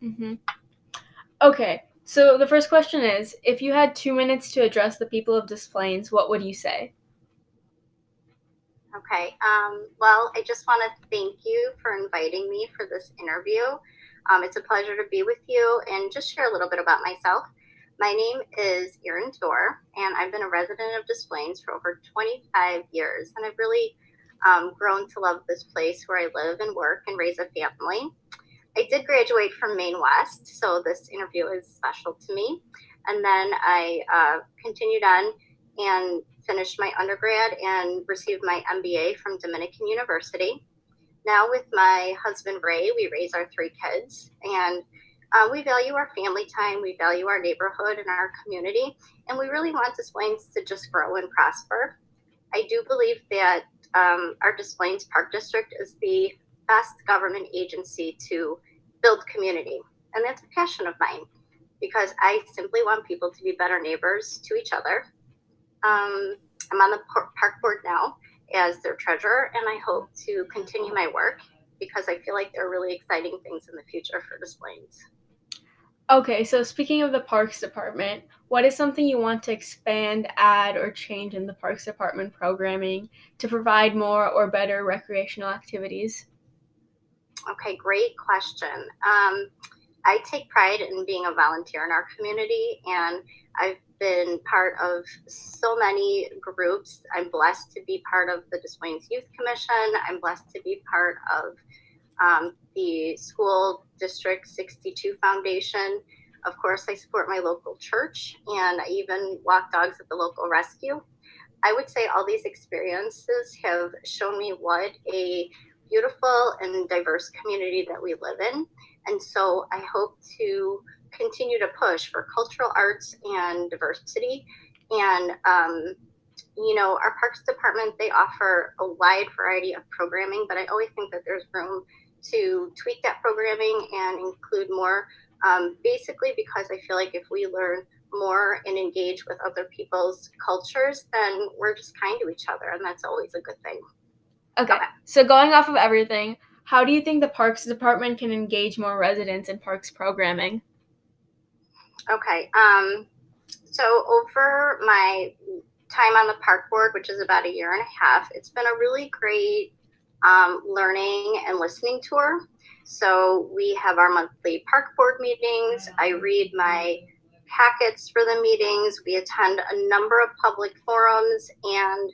Mm-hmm. Okay, so the first question is, if you had 2 minutes to address the people of Des Plaines, what would you say? Okay. Well, I just want to thank you for inviting me for this interview. It's a pleasure to be with you and just share a little bit about myself. My name is Erin Doerr, and I've been a resident of Des Plaines for over 25 years, and I've really grown to love this place where I live and work and raise a family. I did graduate from Maine West, so this interview is special to me. And then I continued on and finished my undergrad and received my MBA from Dominican University. Now, with my husband Ray, we raise our three kids, and we value our family time, we value our neighborhood and our community, and we really want Des Plaines to just grow and prosper. I do believe that our Des Plaines Park District is the best government agency to build community. And that's a passion of mine because I simply want people to be better neighbors to each other. I'm on the park board now as their treasurer, and I hope to continue my work because I feel like there are really exciting things in the future for Des Plaines. Okay, so speaking of the Parks Department, what is something you want to expand, add, or change in the Parks Department programming to provide more or better recreational activities? Okay, great question. I take pride in being a volunteer in our community, and I've been part of so many groups. I'm blessed to be part of the Des Plaines Youth Commission. I'm blessed to be part of the School District 62 Foundation. Of course, I support my local church, and I even walk dogs at the local rescue. I would say all these experiences have shown me what a beautiful and diverse community that we live in. And so I hope to continue to push for cultural arts and diversity. And, our Parks Department, they offer a wide variety of programming, but I always think that there's room to tweak that programming and include more, basically because I feel like if we learn more and engage with other people's cultures, then we're just kind to each other, and that's always a good thing. Okay, so going off of everything, how do you think the Parks Department can engage more residents in parks programming? Okay, so over my time on the park board, which is about a year and a half, it's been a really great learning and listening tour. So we have our monthly park board meetings. I read my packets for the meetings. We attend a number of public forums and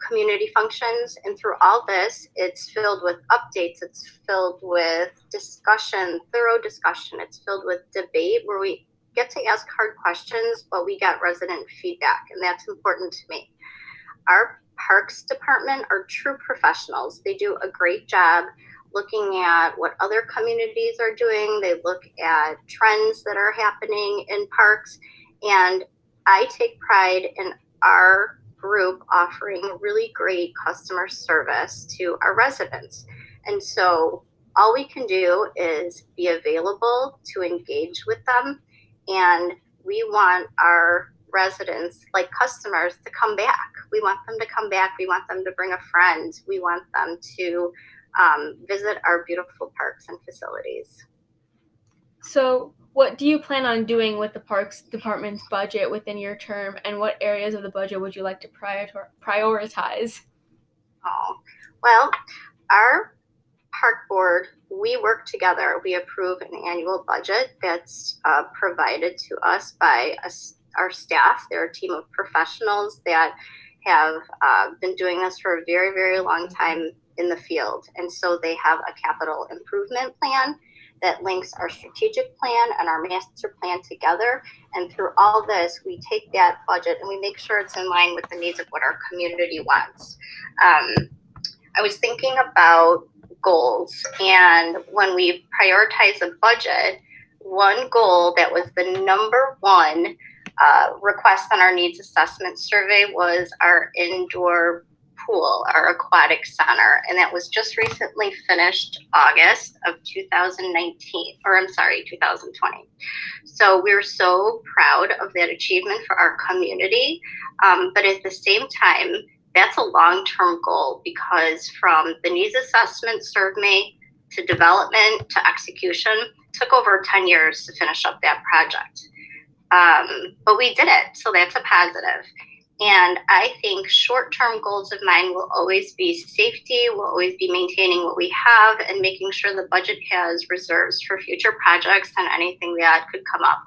community functions. And through all this, it's filled with updates. It's filled with discussion, thorough discussion. It's filled with debate where we get to ask hard questions, but we get resident feedback. And that's important to me. Our Parks Department are true professionals. They do a great job looking at what other communities are doing. They look at trends that are happening in parks. And I take pride in our group offering really great customer service to our residents. And so all we can do is be available to engage with them. And we want our residents, like customers, to come back. We want them to come back. We want them to bring a friend. We want them to visit our beautiful parks and facilities. So, what do you plan on doing with the Parks Department's budget within your term, and what areas of the budget would you like to prioritize? Oh, well, our park board, we work together. We approve an annual budget that's provided to us by our staff. They're a team of professionals that have been doing this for a very, very long time in the field. And so they have a capital improvement plan that links our strategic plan and our master plan together. And through all this, we take that budget and we make sure it's in line with the needs of what our community wants. I was thinking about goals, and when we prioritize a budget, one goal that was the number one request on our needs assessment survey was our indoor pool, our aquatic center, and that was just recently finished August of 2019, or I'm sorry, 2020. So we're so proud of that achievement for our community, but at the same time, that's a long-term goal because from the needs assessment survey to development to execution, took over 10 years to finish up that project. But we did it, so that's a positive. And I think short-term goals of mine will always be safety, will always be maintaining what we have and making sure the budget has reserves for future projects and anything that could come up.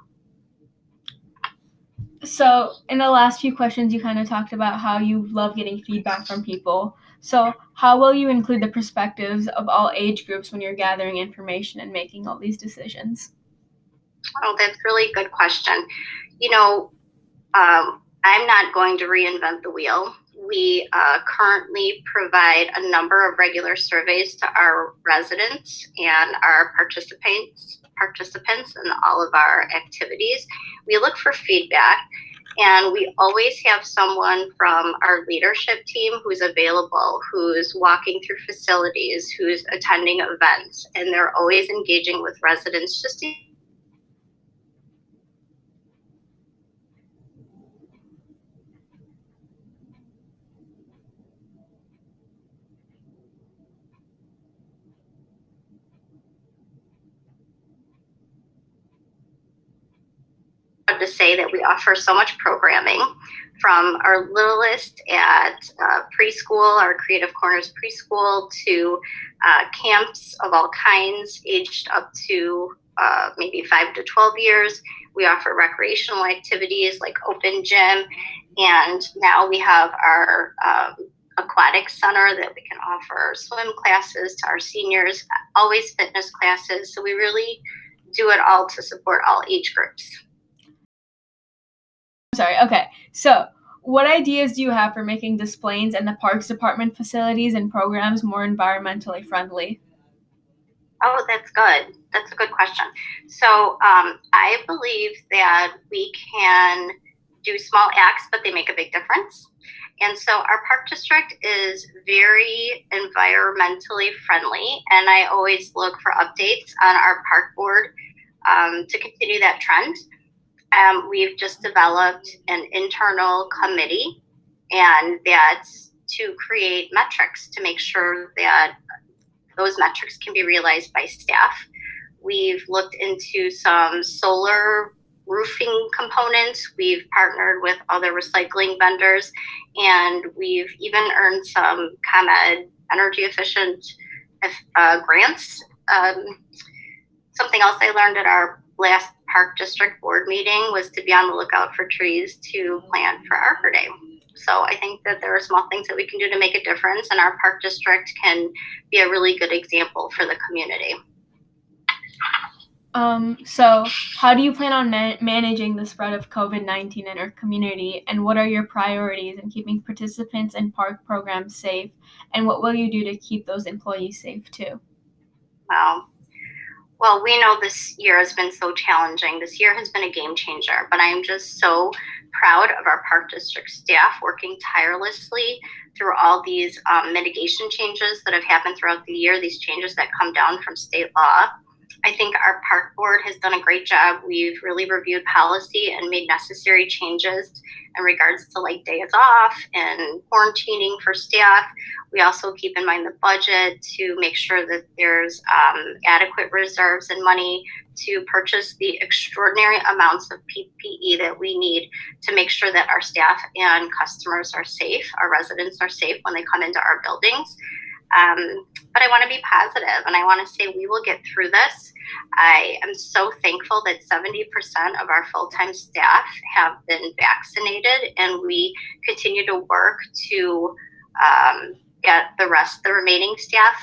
So, in the last few questions, you kind of talked about how you love getting feedback from people. So, how will you include the perspectives of all age groups when you're gathering information and making all these decisions? Oh, that's a really good question. I'm not going to reinvent the wheel. We currently provide a number of regular surveys to our residents and our participants in all of our activities. We look for feedback, and we always have someone from our leadership team who's available, who's walking through facilities, who's attending events, and they're always engaging with residents just to say that we offer so much programming from our littlest at preschool, our Creative Corners preschool, to camps of all kinds, aged up to maybe 5 to 12 years. We offer recreational activities like open gym, and now we have our aquatic center that we can offer swim classes to our seniors, always fitness classes. So we really do it all to support all age groups. Sorry, okay. So, what ideas do you have for making displays and the Parks Department facilities and programs more environmentally friendly? Oh, that's good. That's a good question. So I believe that we can do small acts, but they make a big difference. And so our park district is very environmentally friendly, and I always look for updates on our park board to continue that trend. We've just developed an internal committee, and that's to create metrics to make sure that those metrics can be realized by staff. We've looked into some solar roofing components. We've partnered with other recycling vendors, and we've even earned some ComEd energy efficient grants. Something else I learned at our last park district board meeting was to be on the lookout for trees to plant for Arbor Day. So I think that there are small things that we can do to make a difference, and our park district can be a really good example for the community. So, how do you plan on managing the spread of COVID-19 in our community, and what are your priorities in keeping participants and park programs safe, and what will you do to keep those employees safe too? Wow. Well, we know this year has been so challenging. This year has been a game changer, but I am just so proud of our park district staff working tirelessly through all these mitigation changes that have happened throughout the year, these changes that come down from state law. I think our park board has done a great job. We've really reviewed policy and made necessary changes in regards to like days off and quarantining for staff. We also keep in mind the budget to make sure that there's adequate reserves and money to purchase the extraordinary amounts of PPE that we need to make sure that our staff and customers are safe, our residents are safe when they come into our buildings. But I want to be positive, and I want to say we will get through this. I am so thankful that 70% of our full-time staff have been vaccinated, and we continue to work to get the remaining staff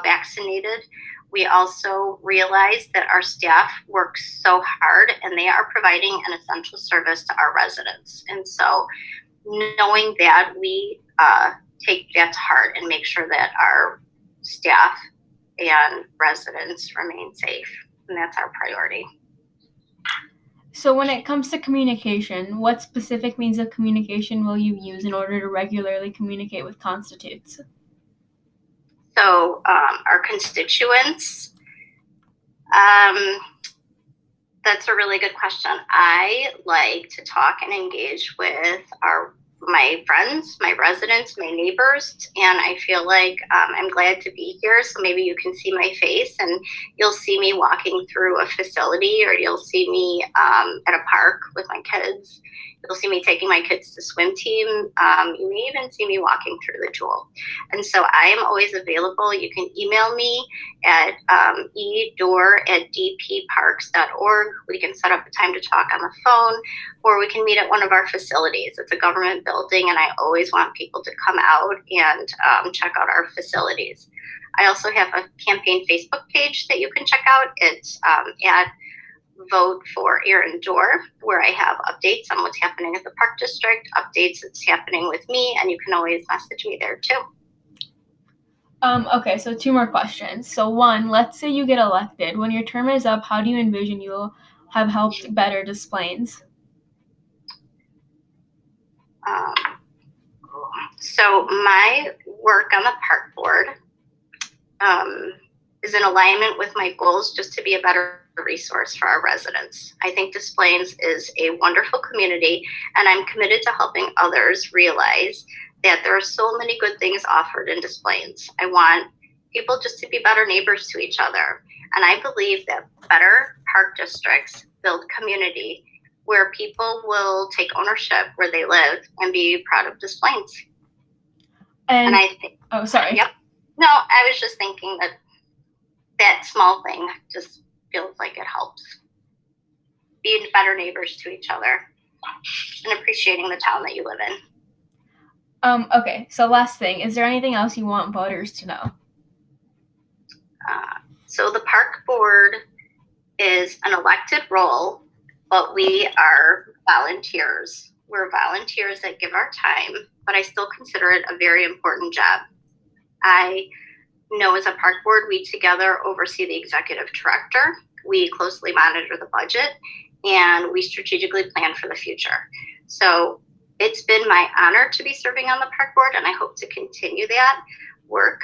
vaccinated. We also realize that our staff work so hard, and they are providing an essential service to our residents. And so knowing that, we take that to heart and make sure that our staff and residents remain safe. And that's our priority. So when it comes to communication, what specific means of communication will you use in order to regularly communicate with constituents? So our constituents, that's a really good question. I like to talk and engage with our my friends, my residents, my neighbors, and I feel like I'm glad to be here. So maybe you can see my face and you'll see me walking through a facility, or you'll see me at a park with my kids. You'll see me taking my kids to swim team. You may even see me walking through the Jewel. And so I am always available. You can email me at edoor@dpparks.org. We can set up a time to talk on the phone, or we can meet at one of our facilities. It's a government building, and I always want people to come out and check out our facilities. I also have a campaign Facebook page that you can check out. It's at Vote for Erin Doerr, where I have updates on what's happening at the Park District, updates that's happening with me, and you can always message me there too. Okay, so 2 more questions. So 1, let's say you get elected. When your term is up, how do you envision you will have helped better Des Plaines? So my work on the park board is in alignment with my goals just to be a better resource for our residents. I think Des Plaines is a wonderful community, and I'm committed to helping others realize that there are so many good things offered in Des Plaines. I want people just to be better neighbors to each other. And I believe that better park districts build community where people will take ownership where they live and be proud of Des Plaines. And I think, oh, sorry. Yep. No, I was just thinking that that small thing just feels like it helps. Being better neighbors to each other and appreciating the town that you live in. Okay, so last thing, is there anything else you want voters to know? So the park board is an elected role, but we are volunteers. We're volunteers that give our time, but I still consider it a very important job. I know as a park board, we together oversee the executive director. We closely monitor the budget, and we strategically plan for the future. So it's been my honor to be serving on the park board, and I hope to continue that work.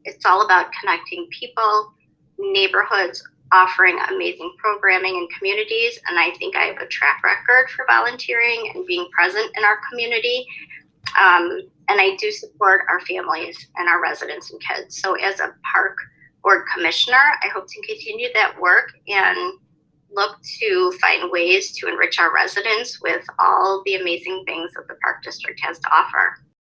It's all about connecting people, neighborhoods, offering amazing programming in communities. And I think I have a track record for volunteering and being present in our community. And I do support our families and our residents and kids. So as a park board commissioner, I hope to continue that work and look to find ways to enrich our residents with all the amazing things that the Park District has to offer.